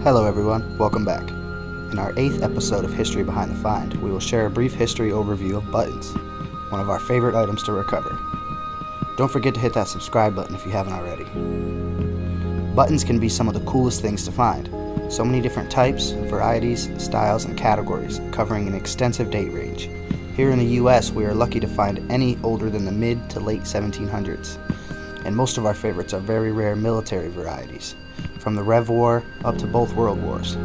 Hello everyone, welcome back. In our 8th episode of History Behind the Find, we will share a brief history overview of buttons, one of our favorite items to recover. Don't forget to hit that subscribe button if you haven't already. Buttons can be some of the coolest things to find. So many different types, varieties, styles, and categories, covering an extensive date range. Here in the US, we are lucky to find any older than the mid to late 1700s. And most of our favorites are very rare military varieties, from the Rev War up to both World Wars.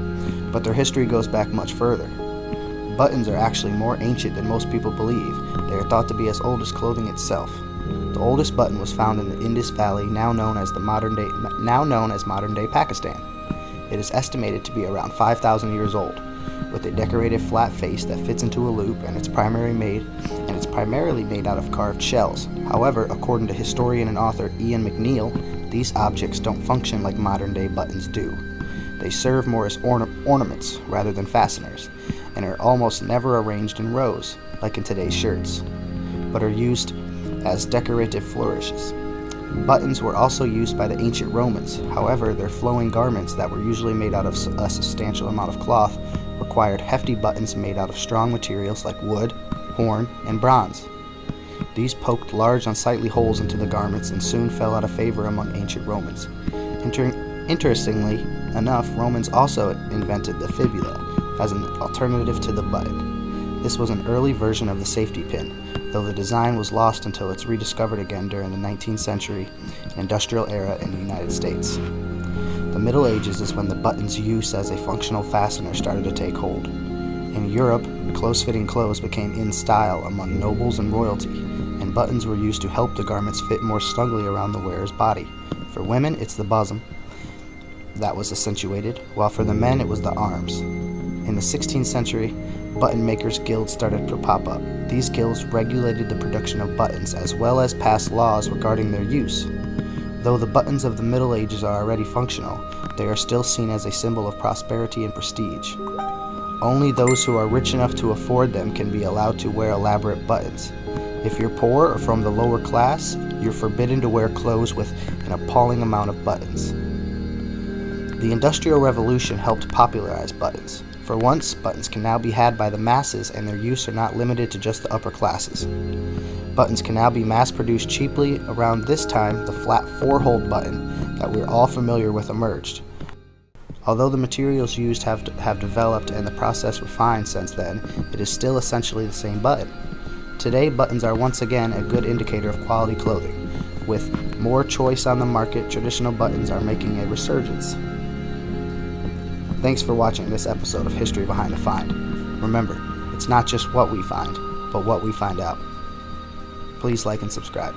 But their history goes back much further. Buttons are actually more ancient than most people believe. They are thought to be as old as clothing itself. The oldest button was found in the Indus Valley, now known as modern day Pakistan. It is estimated to be around 5,000 years old, with a decorated flat face that fits into a loop, and it's primarily made out of carved shells. However, according to historian and author Ian McNeill, these objects don't function like modern-day buttons do. They serve more as ornaments rather than fasteners, and are almost never arranged in rows, like in today's shirts, but are used as decorative flourishes. Buttons were also used by the ancient Romans. However, their flowing garments that were usually made out of a substantial amount of cloth required hefty buttons made out of strong materials like wood, horn, and bronze. These poked large, unsightly holes into the garments and soon fell out of favor among ancient Romans. Interestingly enough, Romans also invented the fibula as an alternative to the button. This was an early version of the safety pin, though the design was lost until it's rediscovered again during the 19th century and industrial era in the United States. The Middle Ages is when the button's use as a functional fastener started to take hold. In Europe, close-fitting clothes became in style among nobles and royalty, and buttons were used to help the garments fit more snugly around the wearer's body. For women, it's the bosom that was accentuated, while for the men it was the arms. In the 16th century, button makers' guilds started to pop up. These guilds regulated the production of buttons as well as passed laws regarding their use. Though the buttons of the Middle Ages are already functional, they are still seen as a symbol of prosperity and prestige. Only those who are rich enough to afford them can be allowed to wear elaborate buttons. If you're poor or from the lower class, you're forbidden to wear clothes with an appalling amount of buttons. The Industrial Revolution helped popularize buttons. For once, buttons can now be had by the masses, and their use are not limited to just the upper classes. Buttons can now be mass-produced cheaply. Around this time, the flat 4-hole button that we're all familiar with emerged. Although the materials used have developed and the process refined since then, it is still essentially the same button. Today, buttons are once again a good indicator of quality clothing. With more choice on the market, traditional buttons are making a resurgence. Thanks for watching this episode of History Behind the Find. Remember, it's not just what we find, but what we find out. Please like and subscribe.